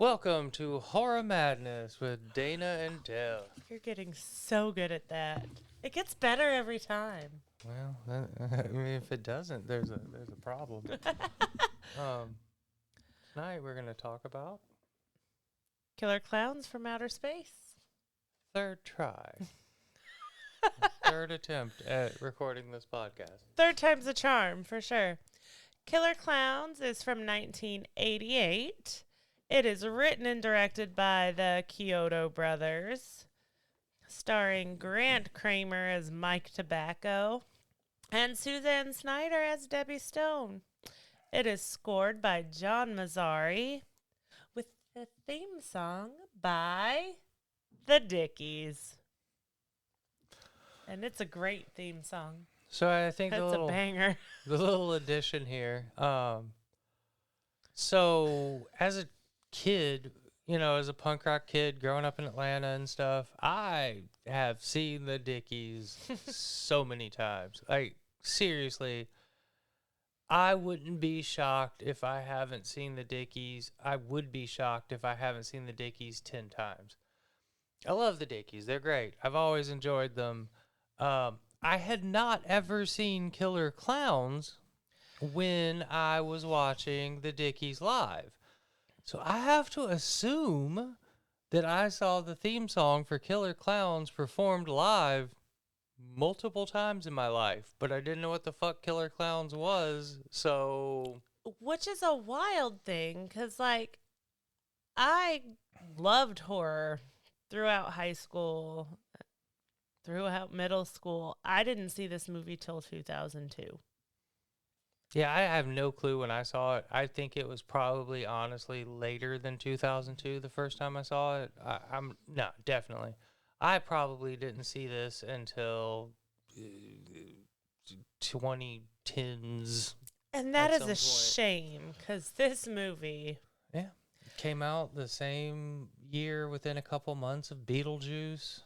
Welcome to Horror Madness with Dana and Dale. You're getting so good at that. It gets better every time. Well, I mean, if it doesn't, there's a problem. um, Tonight we're gonna talk about Killer Klowns from Outer Space. third try, third attempt at recording this podcast. Third time's a charm, for sure. Killer Klowns is from 1988. It is written and directed by the Kyoto brothers, starring Grant Kramer as Mike Tobacco and Suzanne Snyder as Debbie Stone. It is scored by John Mazzari with the theme song by the Dickies. And it's a great theme song. So I think That's a banger. the little addition here. So as a kid, as a punk rock kid growing up in Atlanta and stuff, I have seen the Dickies so many times. Like, seriously, I wouldn't be shocked if I haven't seen the Dickies. I would be shocked if I haven't seen the Dickies 10 times. I love the Dickies. They're great. I've always enjoyed them. I had not ever seen Killer Klowns when I was watching the Dickies live. So I have to assume that I saw the theme song for Killer Klowns performed live multiple times in my life, but I didn't know what the fuck Killer Klowns was, so... Which is a wild thing, because, I loved horror throughout high school, throughout middle school. I didn't see this movie till 2002. Yeah, I have no clue when I saw it. I think it was probably, honestly, later than 2002 the first time I saw it. No, definitely. I probably didn't see this until 2010s. And that is a shame, because this movie... Yeah, came out the same year within a couple months of Beetlejuice.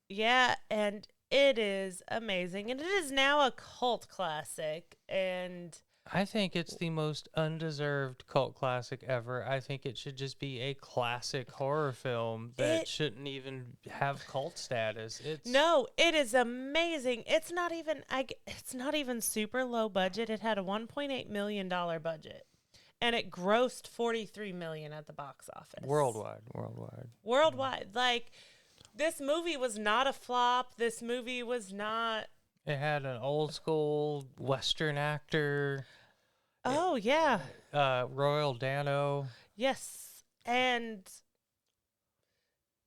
Yeah, and it is amazing. And it is now a cult classic, and... I think it's the most undeserved cult classic ever. I think it should just be a classic horror film that shouldn't even have cult status. No, it is amazing. It's not even super low budget. It had a $1.8 million budget, and it grossed $43 million at the box office. Worldwide. Like, this movie was not a flop. This movie was not... It had an old school Western actor. Oh, yeah. Royal Dano. Yes. And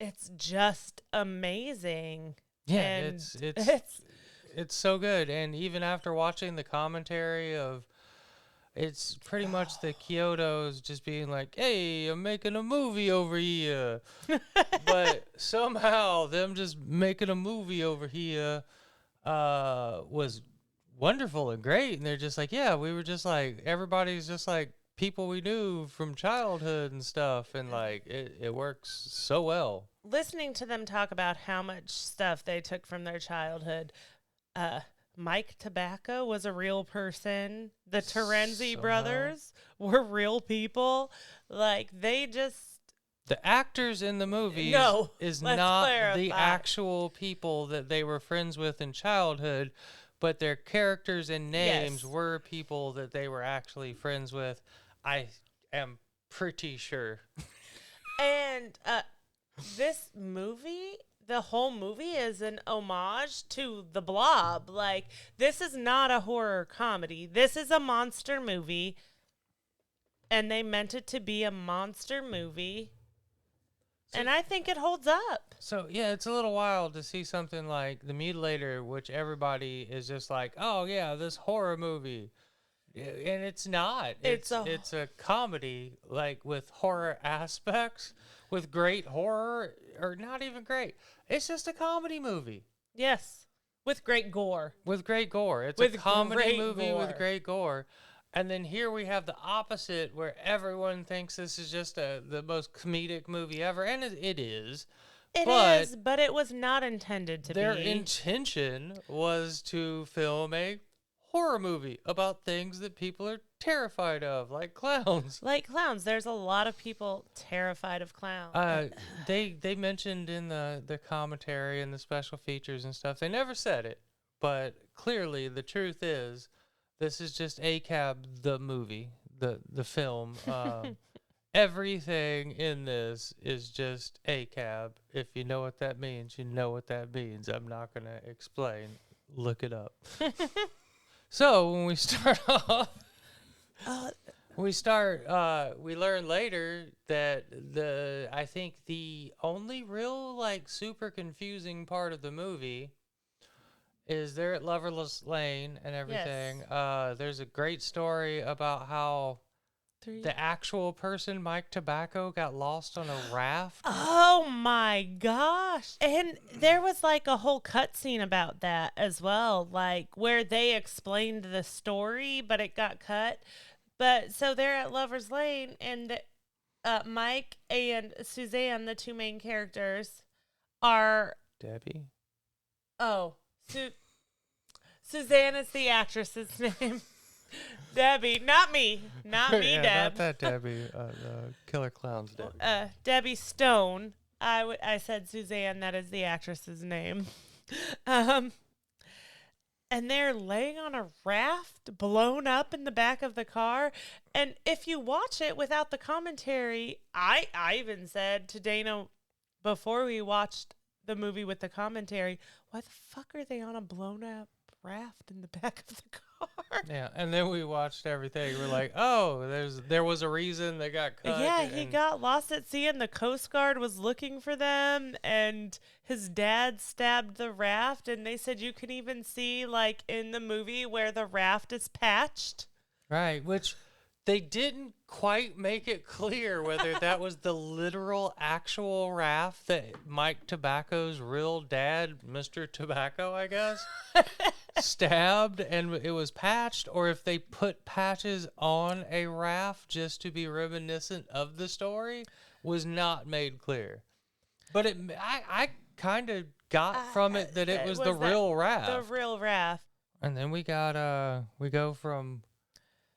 it's just amazing. Yeah, and it's so good. And even after watching the commentary of, it's pretty much the Kyotos just being like, hey, I'm making a movie over here. But somehow them just making a movie over here was wonderful and great. And they're just like, yeah, we were just like, everybody's just like people we knew from childhood and stuff. And like, it works so well. Listening to them talk about how much stuff they took from their childhood, Mike Tobacco was a real person. The Terenzi brothers were real people. Like, they just... The actors in the movies is not the actual people that they were friends with in childhood, but their characters and names were people that they were actually friends with. I am pretty sure. And this movie, the whole movie is an homage to The Blob. Like, this is not a horror comedy. This is a monster movie, and they meant it to be a monster movie. And I think it holds up. So, yeah, it's a little wild to see something like The Mutilator, which everybody is just like, oh, yeah, this horror movie. And it's not. It's a comedy, like, with horror aspects, with great horror, or not even great. It's just a comedy movie. Yes. With great gore. It's a comedy movie with great gore. And then here we have the opposite, where everyone thinks this is just the most comedic movie ever, and it is. But it was not intended to be. Their intention was to film a horror movie about things that people are terrified of, like clowns. Like clowns, there's a lot of people terrified of clowns. They mentioned in the commentary and the special features and stuff. They never said it, but clearly the truth is, this is just ACAB the movie, the film. Everything in this is just ACAB. If you know what that means, you know what that means. I'm not gonna explain. Look it up. So when we start off, we learn later that I think the only real, like, super confusing part of the movie is they're at Loverless Lane and everything. Yes. There's a great story about how the actual person, Mike Tobacco, got lost on a raft. Oh my gosh. And there was like a whole cutscene about that as well, like where they explained the story, but it got cut. But so they're at Lover's Lane, and Mike and Suzanne, the two main characters, are. Debbie? Oh, Suzanne is the actress's name. Debbie, not me. Not me, Yeah, Deb. not that Debbie. The Killer Klowns Debbie. Debbie Stone. I said Suzanne. That is the actress's name. And they're laying on a raft blown up in the back of the car. And if you watch it without the commentary, I even said to Dana before we watched the movie with the commentary, why the fuck are they on a blown up raft in the back of the car? Yeah, and then we watched everything. We're like, oh, there was a reason they got cut. Yeah, he got lost at sea, and the Coast Guard was looking for them, and his dad stabbed the raft, and they said you can even see, like, in the movie where the raft is patched. Right, which they didn't quite make it clear whether that was the literal actual raft that Mike Tobacco's real dad, Mr. Tobacco, I guess, stabbed and it was patched, or if they put patches on a raft just to be reminiscent of the story, was not made clear. But I kind of got from it that it was the real raft. The real raft. And then we go from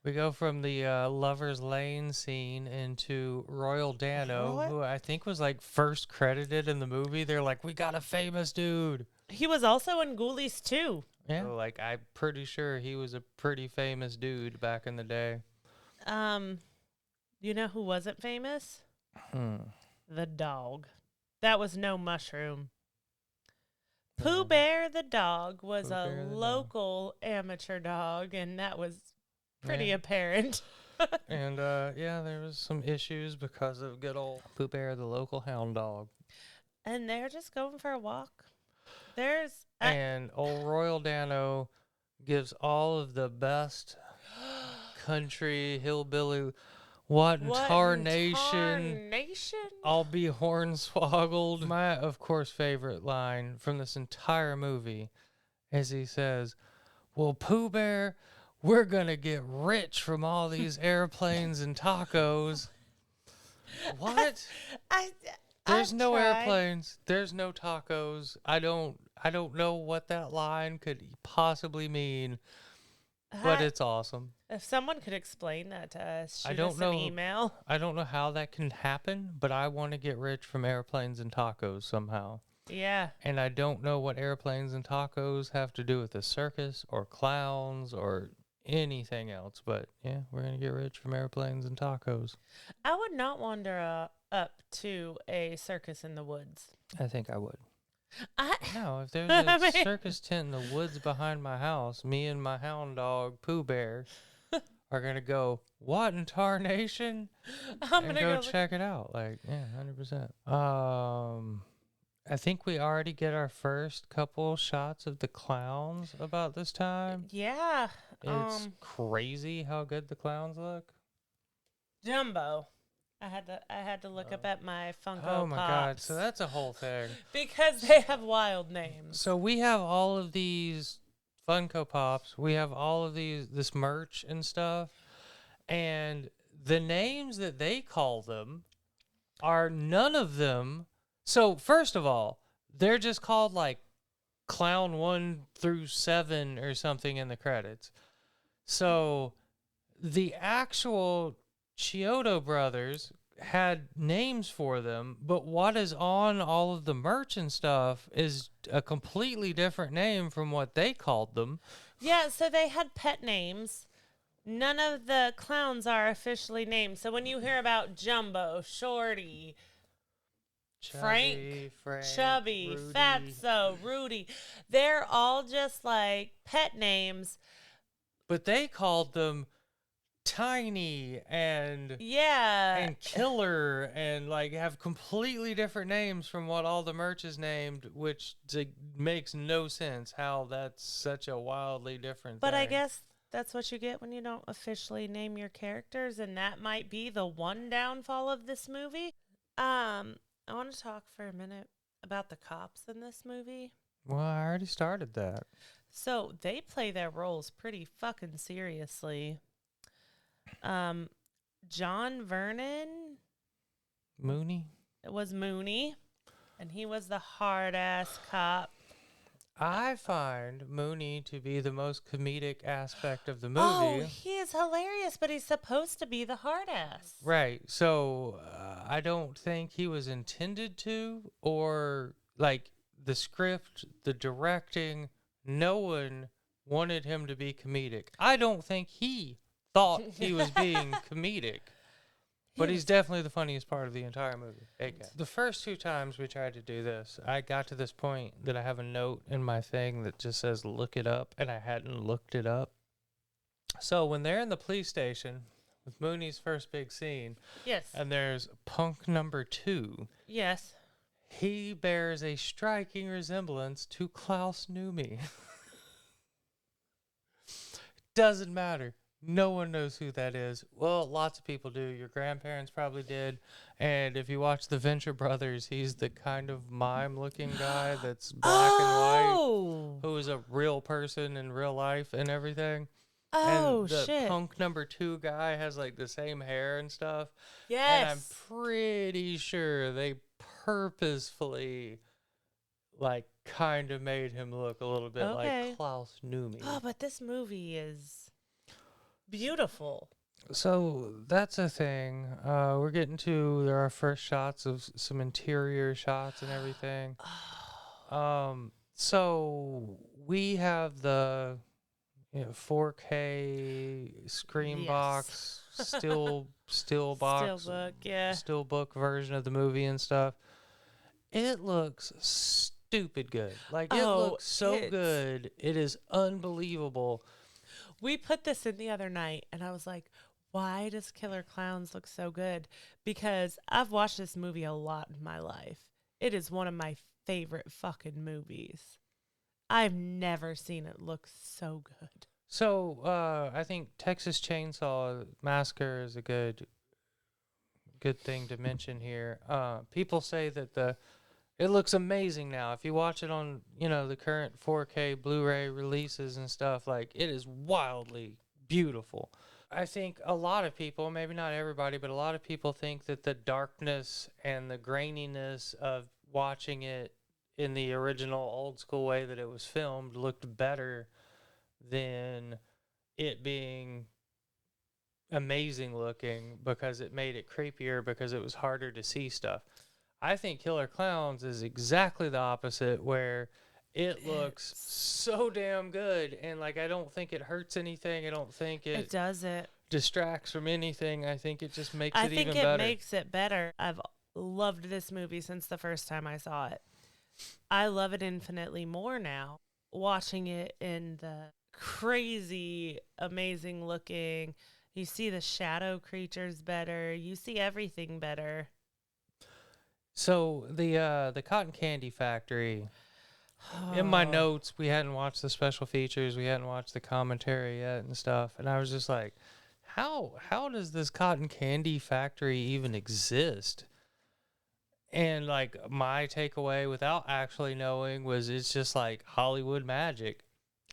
the Lover's Lane scene into Royal Dano, who I think was like first credited in the movie. They're like, we got a famous dude. He was also in Ghoulies too. Yeah. So, like, I'm pretty sure he was a pretty famous dude back in the day. You know who wasn't famous? The dog. That was no mushroom. Pooh Bear the dog was a local amateur dog, and that was pretty apparent. And, there was some issues because of good old Pooh Bear, the local hound dog. And they're just going for a walk. And old Royal Dano gives all of the best country hillbilly, what in tarnation, I'll be hornswoggled. My, of course, favorite line from this entire movie is he says, well, Pooh Bear, we're going to get rich from all these airplanes and tacos. What? There's no airplanes. There's no tacos. I don't know what that line could possibly mean, but it's awesome. If someone could explain that to us, shoot us an email. I don't know how that can happen, but I want to get rich from airplanes and tacos somehow. Yeah. And I don't know what airplanes and tacos have to do with a circus or clowns or anything else, but yeah, we're going to get rich from airplanes and tacos. I would not wander up to a circus in the woods. I think I would. No, if there's a circus tent in the woods behind my house, me and my hound dog, Pooh Bear, are going to go, what in tarnation? I'm going to go check it out. Like, yeah, 100%. I think we already get our first couple shots of the clowns about this time. Yeah. It's crazy how good the clowns look. Jumbo. I had to look up at my Funko Pops. Oh my God. So that's a whole thing. Because they have wild names. So we have all of these Funko Pops. We have all of this merch and stuff. And the names that they call them are none of them. So first of all, they're just called like clown 1 through 7 or something in the credits. So the actual Chiodo brothers had names for them, but what is on all of the merch and stuff is a completely different name from what they called them. Yeah, so they had pet names. None of the clowns are officially named. So when you hear about Jumbo, Shorty, Frank, Chubby, Rudy. Fatso, Rudy, they're all just like pet names. But they called them Tiny and Killer and like have completely different names from what all the merch is named, which makes no sense how that's such a wildly different But thing. I guess that's what you get when you don't officially name your characters, and that might be the one downfall of this movie. I want to talk for a minute about the cops in this movie. Well, I already started that. So they play their roles pretty fucking seriously. John Vernon Mooney? was Mooney, and he was the hard ass cop. I find Mooney to be the most comedic aspect of the movie. Oh, he is hilarious, but he's supposed to be the hard ass. Right. So I don't think he was intended to, or like the script, the directing, no one wanted him to be comedic. I don't think he thought he was being comedic. But he's definitely the funniest part of the entire movie. The first 2 times we tried to do this, I got to this point that I have a note in my thing that just says look it up, and I hadn't looked it up. So when they're in the police station with Mooney's first big scene, yes, and there's punk number 2, yes, he bears a striking resemblance to Klaus Noumi. Doesn't matter. No one knows who that is. Well, lots of people do. Your grandparents probably did. And if you watch the Venture Brothers, he's the kind of mime-looking guy that's black and white, who is a real person in real life and everything. Oh, and the shit. punk number 2 guy has like the same hair and stuff. Yes. And I'm pretty sure they purposefully like kind of made him look a little bit like Klaus Noumi. Oh, but this movie is beautiful. So that's a thing. We're getting to our first shots of some interior shots and everything. So we have the 4K screen box, still box, still book version of the movie and stuff. It looks stupid good. Like it looks so good. It is unbelievable. We put this in the other night, and I was like, why does Killer Klowns look so good? Because I've watched this movie a lot in my life. It is one of my favorite fucking movies. I've never seen it look so good. So I think Texas Chainsaw Massacre is a good thing to mention here. People say that it looks amazing now. If you watch it on, the current 4K Blu-ray releases and stuff, like, it is wildly beautiful. I think a lot of people, maybe not everybody, but a lot of people think that the darkness and the graininess of watching it in the original old school way that it was filmed looked better than it being amazing looking because it made it creepier because it was harder to see stuff. I think Killer Klowns is exactly the opposite, where it looks so damn good, and like I don't think it hurts anything. I don't think it doesn't distracts from anything. I think it just makes it even better. I think it makes it better. I've loved this movie since the first time I saw it. I love it infinitely more now, watching it in the crazy, amazing looking. You see the shadow creatures better. You see everything better. So the Cotton Candy Factory. In my notes, we hadn't watched the special features, we hadn't watched the commentary yet and stuff, and I was just like, how does this Cotton Candy Factory even exist? And like my takeaway, without actually knowing, was it's just like Hollywood magic.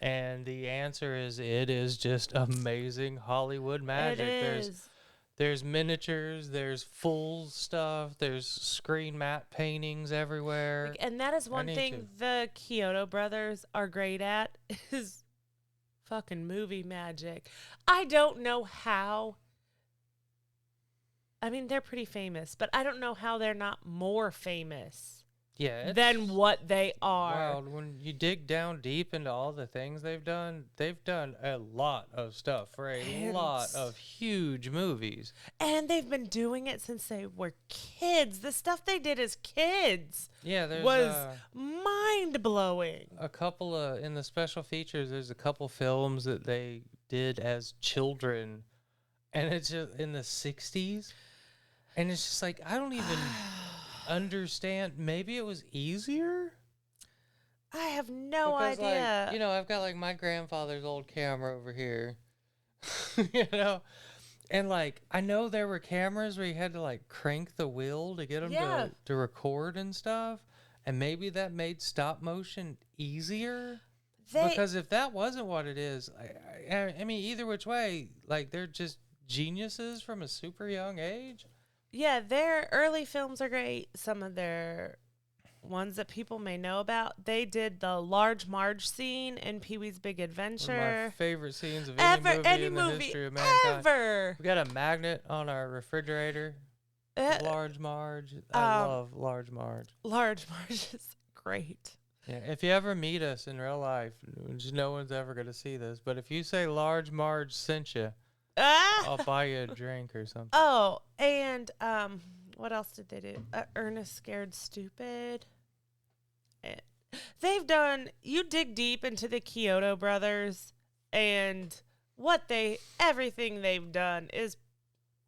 And the answer is it is just amazing Hollywood magic. It is. There's miniatures, there's full stuff, there's screen matte paintings everywhere. And that is I one need thing the Kyoto brothers are great at is fucking movie magic. I don't know how. I mean, they're pretty famous, but I don't know how they're not more famous Yeah, than what they are. wild. When you dig down deep into all the things they've done a lot of stuff for a lot of huge movies. And they've been doing it since they were kids. The stuff they did as kids Yeah, was mind blowing. a couple of, in the special features, there's a couple films that they did as children, and it's just in the 60s. And it's just like, I don't even understand. Maybe it was easier? I have no Because, idea. like, I've got like my grandfather's old camera over here. And like, I know there were cameras where you had to like crank the wheel to get them to record and stuff. And maybe that made stop motion easier. Because if that wasn't what it is, I mean, either which way, like, they're just geniuses from a super young age. Yeah, their early films are great. Some of their ones that people may know about, they did the Large Marge scene in Pee-wee's Big Adventure. One of my favorite scenes of any movie in the history of mankind. Ever. We got a magnet on our refrigerator. Large Marge. I love Large Marge. Large Marge is great. Yeah, if you ever meet us in real life, no one's ever going to see this, but if you say Large Marge sent you, I'll buy you a drink or something. Oh, and what else did they do? Ernest Scared Stupid. They've done. You dig deep into the Kyoto brothers, and everything they've done is,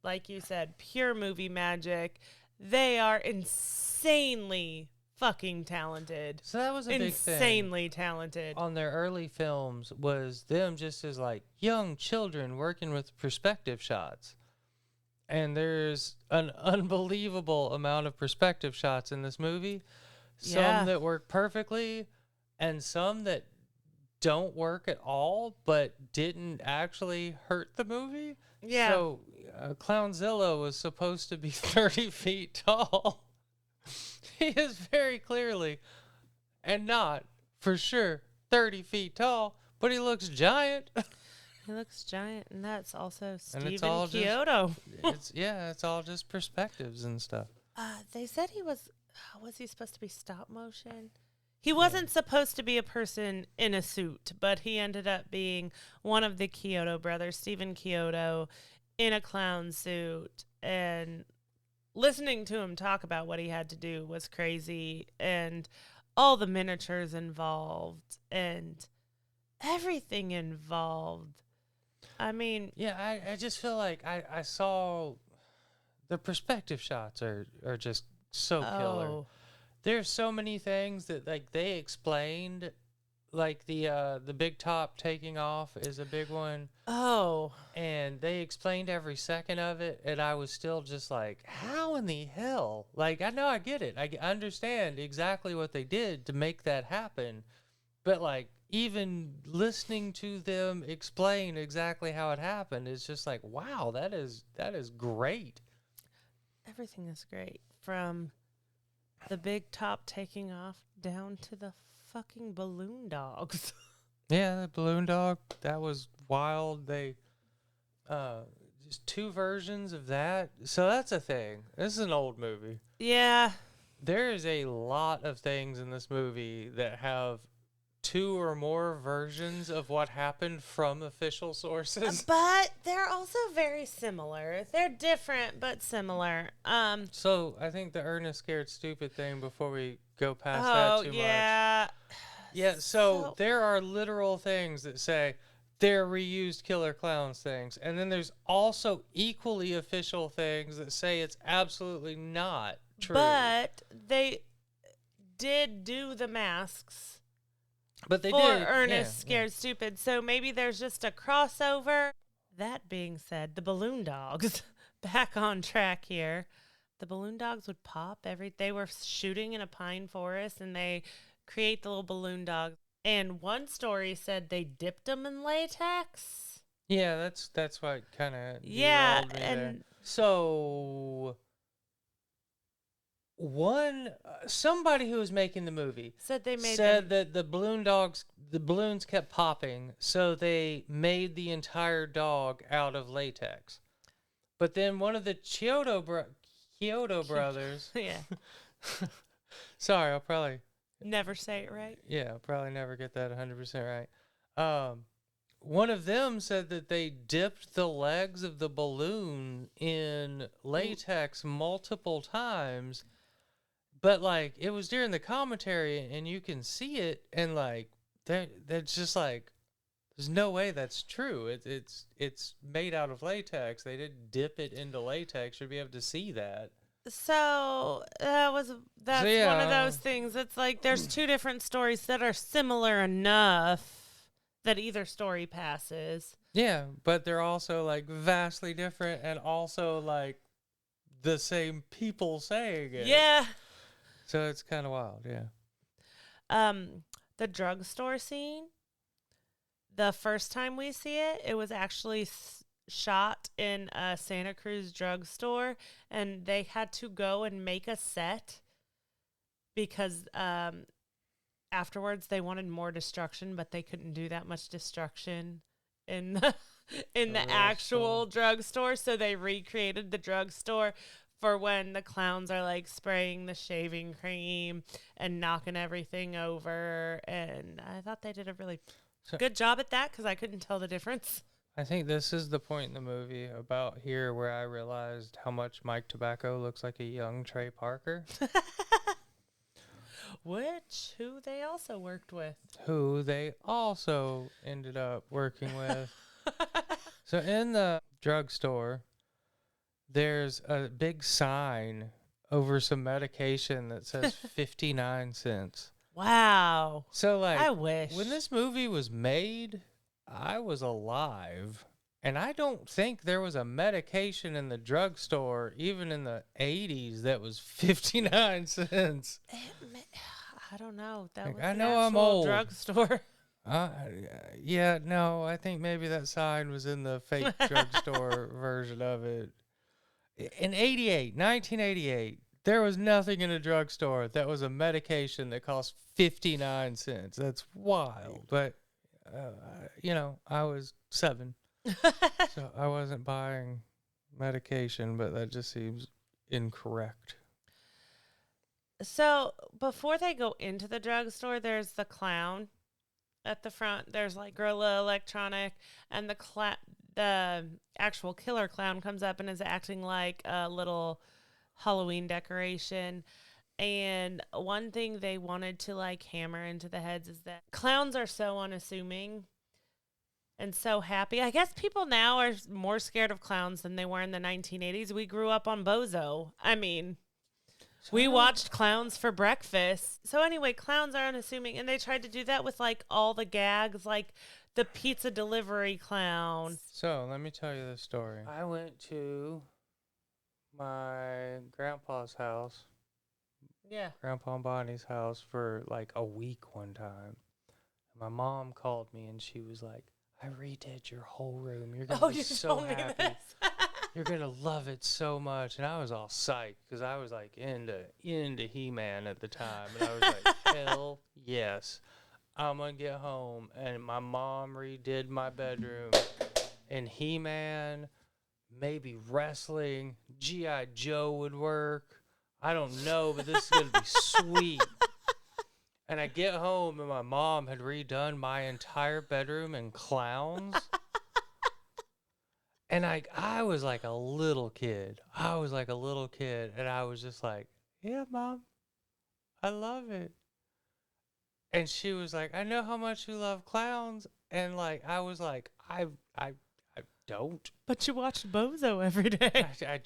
like you said, pure movie magic. They are insanely fucking talented. So that was a big thing. Insanely talented. On their early films was them just as like young children working with perspective shots. And there's an unbelievable amount of perspective shots in this movie. Some that work perfectly and some that don't work at all but didn't actually hurt the movie. Yeah. So Clownzilla was supposed to be 30 feet tall. He is very clearly, and not for sure, 30 feet tall, but he looks giant. He looks giant, and that's also And Stephen Kyoto. It's all just perspectives and stuff. They said he was he supposed to be stop motion? He wasn't supposed to be a person in a suit, but he ended up being one of the Kyoto brothers, Stephen Kyoto, in a clown suit, and listening to him talk about what he had to do was crazy, and all the miniatures involved and everything involved. I mean, yeah, I just feel like I saw the perspective shots are just so killer. There's so many things that like they explained, like the big top taking off is a big one. And they explained every second of it, and I was still just like, how in the hell? Like, I know I get it. I understand exactly what they did to make that happen. But like, even listening to them explain exactly how it happened is just like, wow, that is great. Everything is great, from the big top taking off down to the fucking balloon dogs. Yeah, the balloon dog, that was wild. They just two versions of that. So that's a thing. This is an old movie. Yeah. There is a lot of things in this movie that have two or more versions of what happened from official sources. But they're also very similar. They're different but similar. So I think the Ernest Scared Stupid thing, before we go past that too much. Yeah, so there are literal things that say they're reused Killer Klowns things. And then there's also equally official things that say it's absolutely not true. But they did do the masks. But they for did. Ernest Scared Stupid. So maybe there's just a crossover. That being said, the balloon dogs, back on track here. The balloon dogs would pop they were shooting in a pine forest, and they create the little balloon dogs. And one story said they dipped them in latex. Yeah, that's what kind of Yeah, derailed me there. and So somebody who was making the movie said they made said them. that the balloons kept popping, so they made the entire dog out of latex. But then one of the Kyoto brothers, Yeah, sorry, I'll probably never say it right. yeah, I'll probably never get that 100% right. One of them said that they dipped the legs of the balloon in latex multiple times, but like it was during the commentary and you can see it, and like that's just like there's no way that's true. It's made out of latex. They didn't dip it into latex. You'd be able to see that. So So that's one of yeah, those things. It's like there's two different stories that are similar enough that either story passes. yeah, but they're also like vastly different, and also like the same people saying it. Yeah. So it's kind of wild, yeah. Um, the drugstore scene. The first time we see it, it was actually shot in a Santa Cruz drugstore, and they had to go and make a set because afterwards they wanted more destruction, but they couldn't do that much destruction in the in the actual drugstore, so they recreated the drugstore for when the clowns are like spraying the shaving cream and knocking everything over. And I thought they did a really good job at that because I couldn't tell the difference. I think this is the point in the movie about here where I realized how much Mike Tobacco looks like a young Trey Parker. Who they also worked with. Who they also ended up working with. So in the drugstore, there's a big sign over some medication that says 59 cents. Wow. So, like, I wish. when this movie was made, I was alive. And I don't think there was a medication in the drugstore, even in the 80s, that was 59 cents. I don't know. That Like, was I the know I'm actual old. drugstore. Yeah, no, I think maybe that sign was in the fake drugstore version of it. In 1988, there was nothing in a drugstore that was a medication that cost 59 cents. That's wild. But, I was 7, so I wasn't buying medication, but that just seems incorrect. So before they go into the drugstore, there's the clown at the front. There's like Gorilla Electronic, and the actual killer clown comes up and is acting like a little Halloween decoration. And one thing they wanted to like hammer into the heads is that clowns are so unassuming and so happy. I guess people now are more scared of clowns than they were in the 1980s. We grew up on Bozo. I mean, we watched clowns for breakfast. So anyway, clowns are unassuming, and they tried to do that with like all the gags, like the pizza delivery clown. So let me tell you the story. I went to my grandpa's house, Grandpa and Bonnie's house, for like a week one time. My mom called me and she was like, I redid your whole room. You're going to be so happy. You're going to love it so much. And I was all psyched because I was like into He-Man at the time. And I was like, hell yes. I'm going to get home. And my mom redid my bedroom. And He-Man, maybe wrestling, G.I. Joe would work. I don't know, but this is going to be sweet. And I get home and my mom had redone my entire bedroom in clowns. And I was like a little kid. And I was just like, yeah, Mom, I love it. And she was like, I know how much you love clowns. And like, I was like, I don't. But you watched Bozo every day. I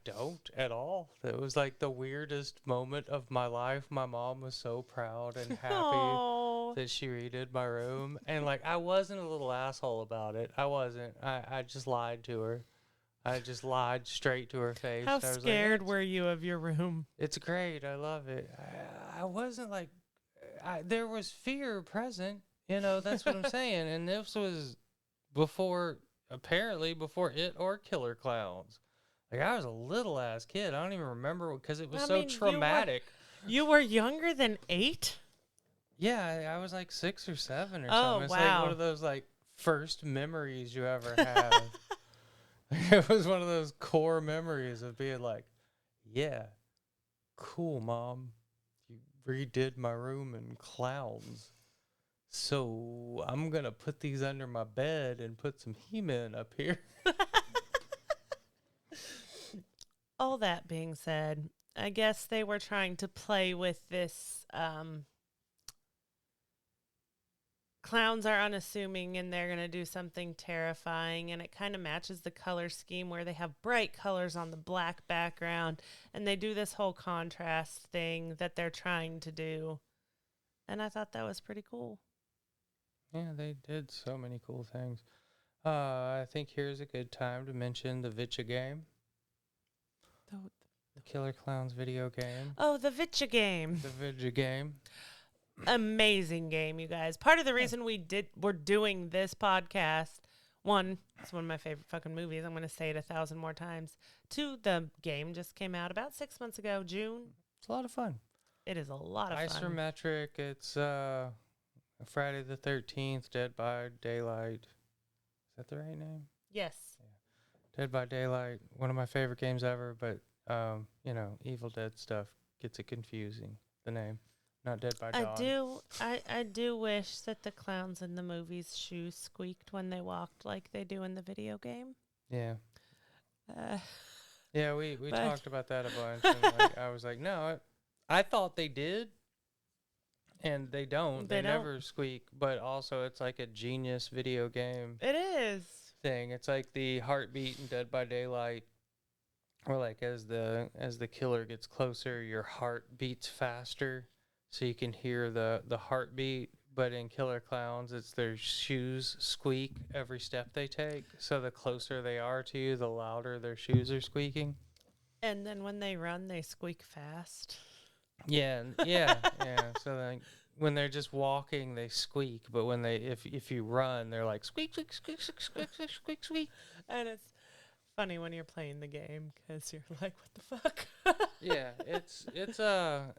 don't at all. It was like the weirdest moment of my life. My mom was so proud and happy that she redid my room. And like, I wasn't a little asshole about it. I wasn't. I just lied to her. I just lied straight to her face. How I was scared like, were you of your room? It's great. I love it. I wasn't like, there was fear present. That's what I'm saying. And this was before apparently before it or Killer Klowns. Like, I was a little ass kid. I don't even remember because it was I so mean, traumatic. You were younger than 8? Yeah, I was like 6 or 7 or Oh, something. It's like one wow. of those like first memories you ever have. It was one of those core memories of being like, yeah, cool, Mom. You redid my room in clowns. So I'm going to put these under my bed and put some He-Man up here. All that being said, I guess they were trying to play with this. Clowns are unassuming and they're going to do something terrifying, and it kind of matches the color scheme where they have bright colors on the black background, and they do this whole contrast thing that they're trying to do. And I thought that was pretty cool. Yeah, they did so many cool things. I think here's a good time to mention the Vitcha game. The Killer Klowns video game. Oh, the Vitcha game. The Vitcha game. Amazing game, you guys. Part of the reason we're doing this podcast, one, it's one of my favorite fucking movies. I'm going to say it 1,000 more times. 2, the game just came out about 6 months ago, June. It's a lot of fun. It is a lot of fun. Isometric. It's Friday the 13th, Dead by Daylight. Is that the right name? Yes. Yeah. Dead by Daylight. One of my favorite games ever, but, Evil Dead stuff gets it confusing, the name. Not Dead by Dawn. I do wish that the clowns in the movie's shoes squeaked when they walked like they do in the video game. Yeah. Uh, Yeah, we talked about that a bunch. And like, I was like, no, I thought they did, and they don't. They never squeak, but also it's like a genius video game It is. thing. It's like the heartbeat in Dead by Daylight, or like as the killer gets closer, your heart beats faster, so you can hear the heartbeat. But in Killer Klowns, it's their shoes squeak every step they take. So the closer they are to you, the louder their shoes are squeaking. And then when they run, they squeak fast. Yeah. So like when they're just walking, they squeak. But when if you run, they're like squeak, squeak, squeak, squeak, squeak, squeak, squeak, squeak. And it's funny when you're playing the game because you're like, what the fuck? Yeah, it's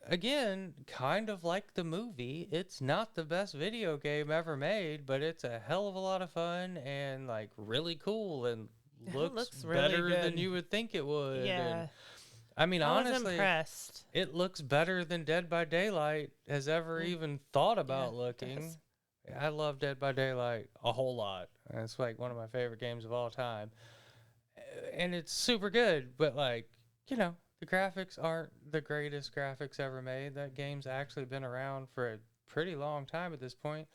again kind of like the movie. It's not the best video game ever made, but it's a hell of a lot of fun and like really cool and looks really better good. than you would think it would. Yeah. And, I mean, I was honestly, impressed. it looks better than Dead by Daylight has ever even thought about looking. I love Dead by Daylight a whole lot. It's like one of my favorite games of all time. And it's super good, but like, the graphics aren't the greatest graphics ever made. That game's actually been around for a pretty long time at this point.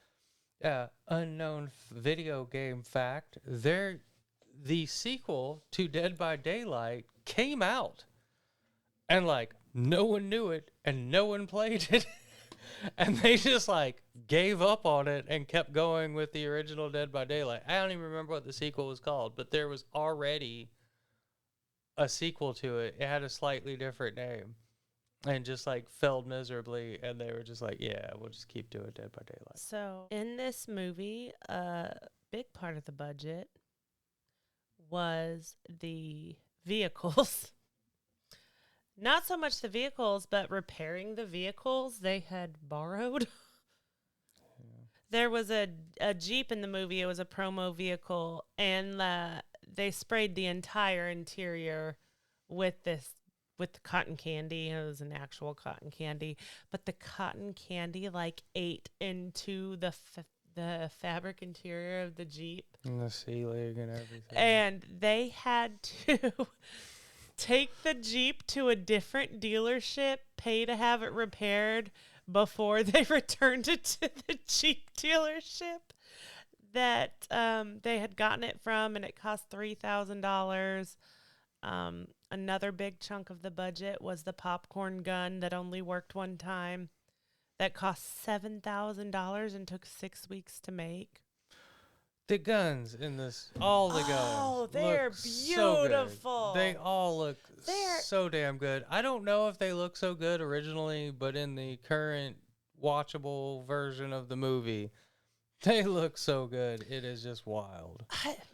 Unknown video game fact, the sequel to Dead by Daylight came out. And like no one knew it and no one played it. And they just like gave up on it and kept going with the original Dead by Daylight. I don't even remember what the sequel was called, but there was already a sequel to it. It had a slightly different name and just like failed miserably. And they were just like, yeah, we'll just keep doing Dead by Daylight. So in this movie, a big part of the budget was the vehicles. Not so much the vehicles, but repairing the vehicles they had borrowed. There was a Jeep in the movie. It was a promo vehicle, and they sprayed the entire interior with the cotton candy. It was an actual cotton candy, but the cotton candy like ate into the fabric interior of the Jeep And the ceiling and everything. and they had to take the Jeep to a different dealership, pay to have it repaired before they returned it to the Jeep dealership that they had gotten it from, and it cost $3,000. Another big chunk of the budget was the popcorn gun that only worked one time. That cost $7,000 and took 6 weeks to make. The guns in this, all the guns. Oh, they're look so good. beautiful. They all look so damn good. I don't know if they look so good originally, but in the current watchable version of the movie, They look so good. It is just wild.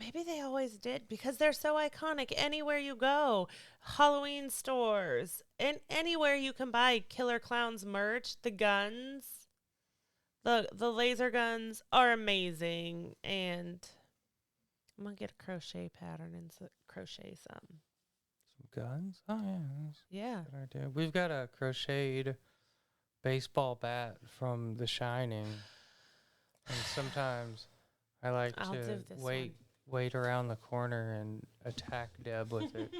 Maybe they always did because they're so iconic. Anywhere you go, Halloween stores, and anywhere you can buy Killer Klowns merch, the guns, the laser guns are amazing. And I'm gonna get a crochet pattern and crochet some. Some guns? Oh, yeah. That's Yeah. a good idea. We've got a crocheted baseball bat from The Shining. And sometimes I like I'll do to this wait around the corner and attack Deb with it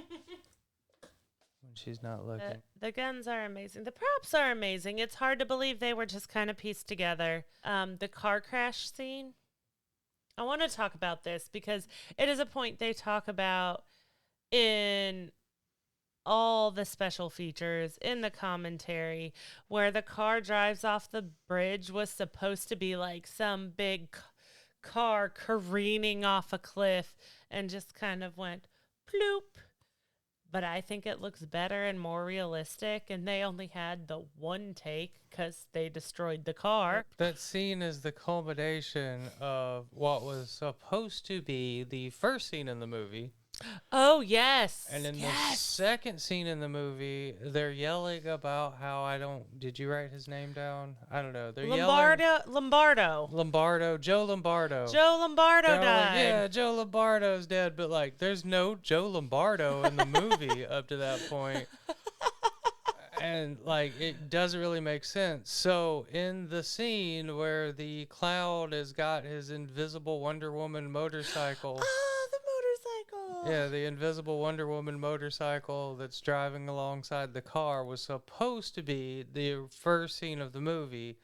when she's not looking. The guns are amazing. The props are amazing. It's hard to believe they were just kind of pieced together. The car crash scene. I want to talk about this because it is a point they talk about in all the special features in the commentary where the car drives off the bridge was supposed to be like some big car careening off a cliff and just kind of went ploop. But I think it looks better and more realistic, and they only had the one take because they destroyed the car. That scene is the culmination of what was supposed to be the first scene in the movie. Oh, yes. And in the second scene in the movie, they're yelling about how did you write his name down? I don't know. They're Lombardo. Joe Lombardo. Joe Lombardo They're died. like, yeah, Joe Lombardo's dead, but like, there's no Joe Lombardo in the movie up to that point. And like, it doesn't really make sense. So in the scene where the clown has got his invisible Wonder Woman motorcycle. Yeah, the invisible Wonder Woman motorcycle that's driving alongside the car was supposed to be the first scene of the movie,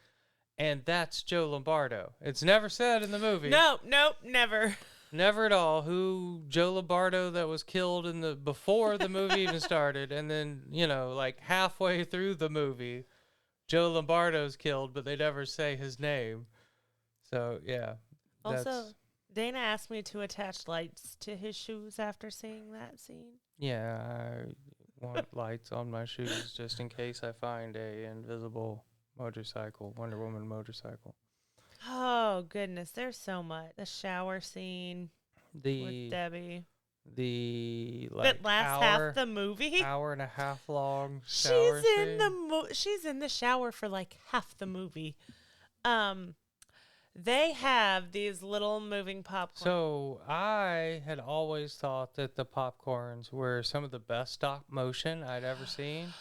and that's Joe Lombardo. It's never said in the movie. Nope, never. Never at all who Joe Lombardo that was killed before the movie even started, and then, like halfway through the movie, Joe Lombardo's killed, but they never say his name. So, yeah. Also, Dana asked me to attach lights to his shoes after seeing that scene. Yeah, I want lights on my shoes just in case I find a invisible motorcycle, Wonder Woman motorcycle. Oh, goodness. There's so much. The shower scene with Debbie. That lasts half the movie. Hour and a half long shower scene. She's in the shower for like half the movie. They have these little moving popcorn. So I had always thought that the popcorns were some of the best stop motion I'd ever seen.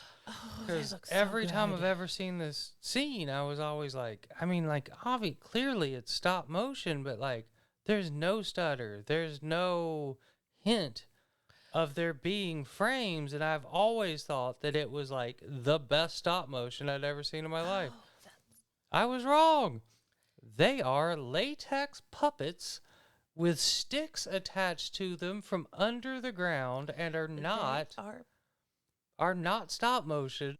Because every time I've ever seen this scene, I was always like, clearly it's stop motion, but like, there's no stutter. There's no hint of there being frames. And I've always thought that it was like the best stop motion I'd ever seen in my life. I was wrong. They are latex puppets with sticks attached to them from under the ground and are not stop motion.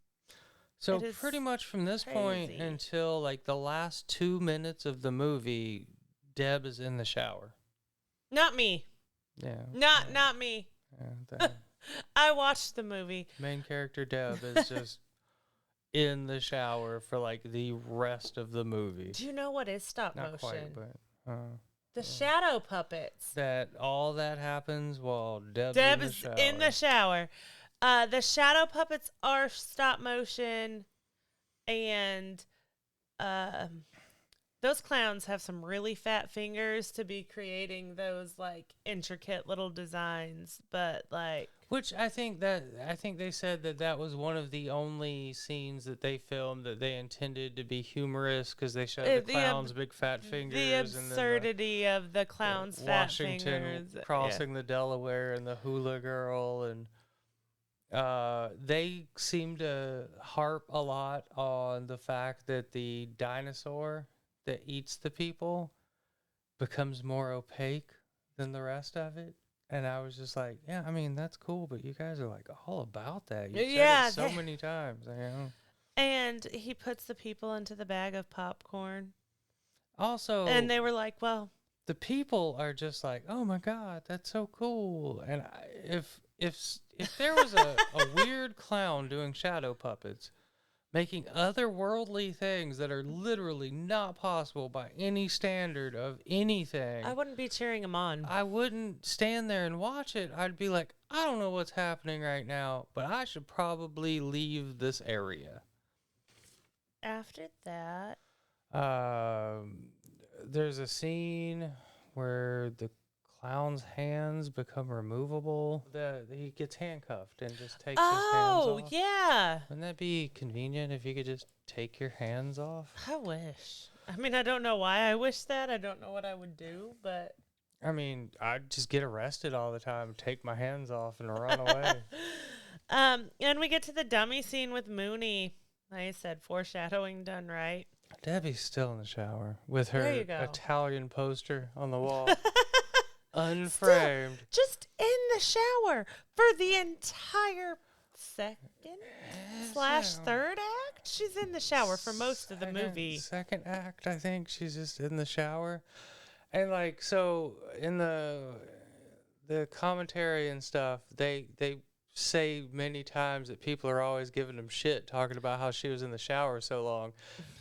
So pretty much from this point until like the last 2 minutes of the movie, Deb is in the shower. Not me. Yeah. Not me. Yeah, I watched the movie. Main character Deb is just in the shower for like the rest of the movie. Do you know what is stop motion? Not quite, but the shadow puppets. All that happens while Deb is in the shower. The shadow puppets are stop motion, and those clowns have some really fat fingers to be creating those like intricate little designs, but like. Which I think they said that was one of the only scenes that they filmed that they intended to be humorous because they showed the clown's big fat fingers. The absurdity of the clown's fat fingers. Washington crossing the Delaware and the hula girl. And they seem to harp a lot on the fact that the dinosaur that eats the people becomes more opaque than the rest of it. And I was just like, yeah, that's cool, but you guys are like all about that. You said it so many times. And he puts the people into the bag of popcorn. Also, and they were like, well, the people are just like, oh my God, that's so cool. And if there was a weird clown doing shadow puppets, making otherworldly things that are literally not possible by any standard of anything. I wouldn't be cheering him on. I wouldn't stand there and watch it. I'd be like, I don't know what's happening right now, but I should probably leave this area. After that, There's a scene where the clown's hands become removable. He gets handcuffed and just takes his hands oh off. yeah, Wouldn't that be convenient if you could just take your hands off? I wish. I mean, I don't know why I wish that. I don't know what I would do, but I mean, I'd just get arrested all the time, take my hands off, and run away. and we get to the dummy scene with Mooney. Like I said, foreshadowing done right. Debbie's still in the shower with There her you go. Italian poster on the wall, unframed. Just in the shower for the entire second/third act. She's in the shower for most of the movie. Second act, I think she's just in the shower, and like so in the commentary and stuff, they say many times that people are always giving them shit talking about how she was in the shower so long,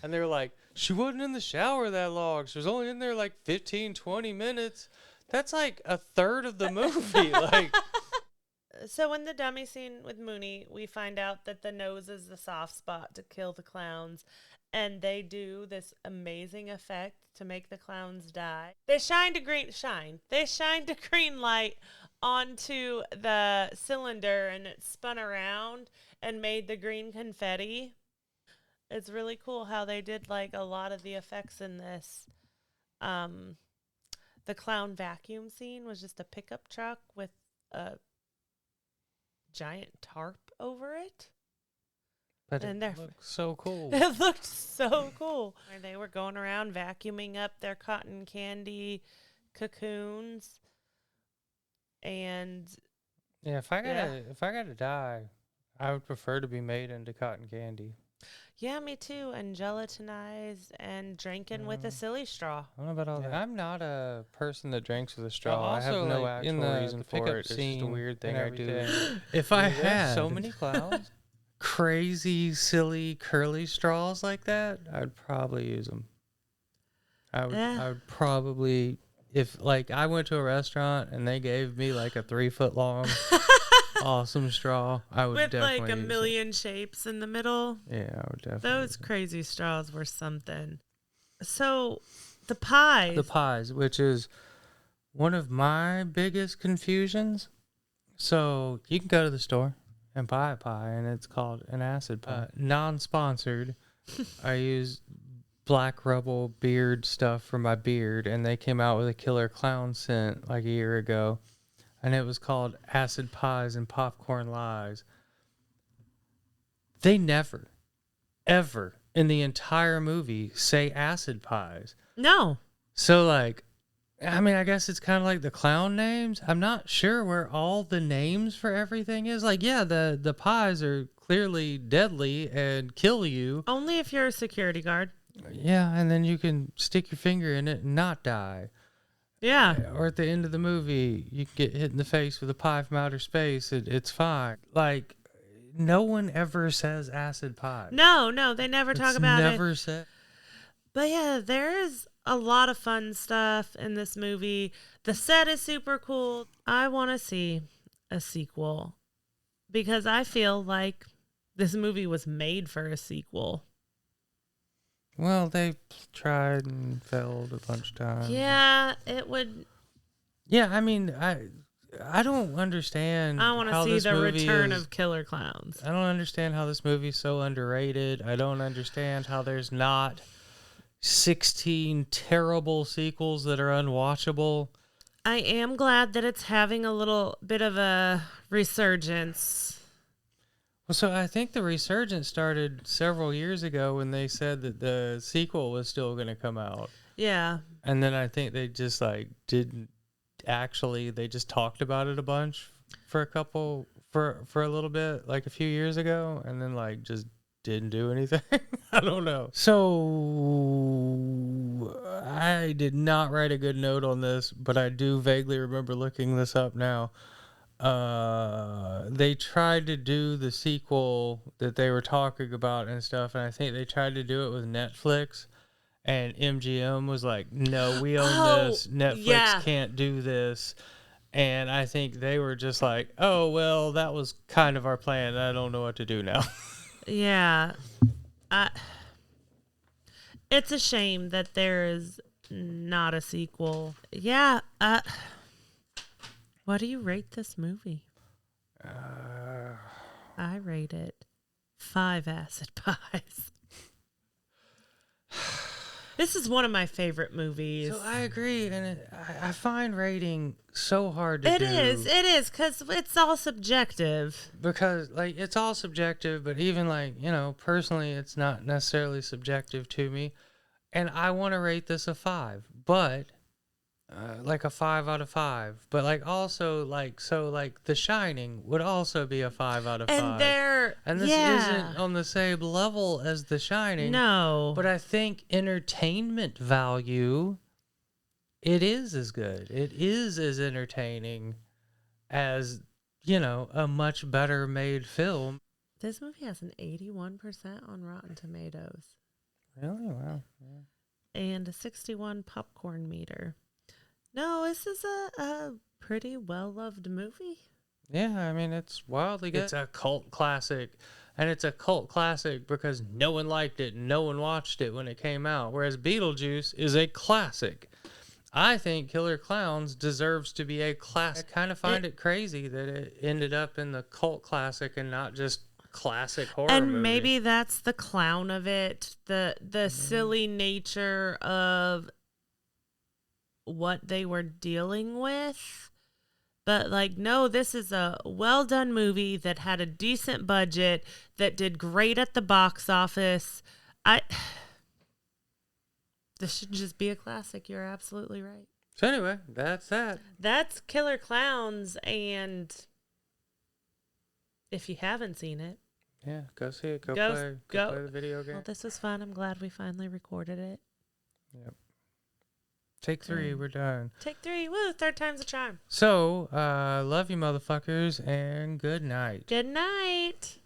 and they're like, she wasn't in the shower that long. She was only in there like 15-20 minutes. That's like a third of the movie. Like, So in the dummy scene with Mooney, we find out that the nose is the soft spot to kill the clowns. And they do this amazing effect to make the clowns die. They shined a green light onto the cylinder, and it spun around and made the green confetti. It's really cool how they did like a lot of the effects in this. The clown vacuum scene was just a pickup truck with a giant tarp over it. but And it looks so cool. It looked so cool. Where they were going around vacuuming up their cotton candy cocoons. And Yeah, if I gotta die, I would prefer to be made into cotton candy. yeah, me too. And gelatinized and drinking with a silly straw. I don't know about all that. I'm not a person that drinks with a straw. I have also, no like, actual in the reason for pickup it. It's just a scene weird thing and I do. everything. If I There's had so many clowns, crazy, silly, curly straws like that, I'd probably use them. I would probably, if like I went to a restaurant and they gave me like a 3 foot long awesome straw, I would With definitely like a use it. million shapes in the middle. Yeah, I would definitely. Those crazy straws were something. So the pies. The pies, which is one of my biggest confusions. So you can go to the store and buy a pie, and it's called an acid pie. Non-sponsored. I use Black Rebel beard stuff for my beard, and they came out with a Killer Clown scent like a year ago, and it was called Acid Pies and Popcorn Lies. They never, ever in the entire movie say acid pies. No. So, like, I mean, I guess it's kind of like the clown names. I'm not sure where all the names for everything is. Like, yeah, the pies are clearly deadly and kill you. Only if you're a security guard. Yeah, and then you can stick your finger in it and not die. Yeah. Or at the end of the movie, you can get hit in the face with a pie from outer space. It's fine. Like, no one ever says acid pie. No, they never talk about it. Never said. But yeah, there is a lot of fun stuff in this movie. The set is super cool. I want to see a sequel because I feel like this movie was made for a sequel. Well, they tried and failed a bunch of times. Yeah, it would. Yeah, I mean, I don't understand. I want to see the return of Killer Klowns. I don't understand how this movie's so underrated. I don't understand how there's not 16 terrible sequels that are unwatchable. I am glad that it's having a little bit of a resurgence. Well, so I think the resurgence started several years ago when they said that the sequel was still going to come out. Yeah. And then I think they just like didn't actually, they just talked about it a bunch for a little bit, like a few years ago, and then like just didn't do anything. I don't know. So I did not write a good note on this, but I do vaguely remember looking this up now. they tried to do the sequel that they were talking about and stuff, and I think they tried to do it with Netflix, and MGM was like, no, we own this. Netflix can't do this. And I think they were just like, oh, well, that was kind of our plan. I don't know what to do now. Yeah. It's a shame that there is not a sequel. Yeah. What do you rate this movie? I rate it 5 acid pies. This is one of my favorite movies. So I agree, and I find rating so hard to do. It is, because it's all subjective. Because, like, it's all subjective, but even, like, you know, personally, it's not necessarily subjective to me. And I want to rate this a 5, but, like a 5 out of 5. But, like, also, like, so, like, The Shining would also be a 5 out of 5. And this isn't on the same level as The Shining. No. But I think entertainment value, it is as good. It is as entertaining as, you know, a much better made film. This movie has an 81% on Rotten Tomatoes. Really? Wow. Yeah. And a 61 popcorn meter. No, this is a pretty well-loved movie. Yeah, I mean, it's wildly good. It's a cult classic. And it's a cult classic because no one liked it and no one watched it when it came out. Whereas Beetlejuice is a classic. I think Killer Klowns deserves to be a classic. I kind of find it crazy that it ended up in the cult classic and not just classic horror movie. And maybe that's the clown of it. The silly nature of what they were dealing with. But, like, no, this is a well-done movie that had a decent budget, that did great at the box office. This should just be a classic. You're absolutely right. So anyway, that's that. That's Killer Klowns, and if you haven't seen it, yeah, go see it. Go play the video game. Well, this was fun. I'm glad we finally recorded it. Yep. Take 3, we're done. Take 3, woo, 3rd time's a charm. So, love you motherfuckers, and good night. Good night.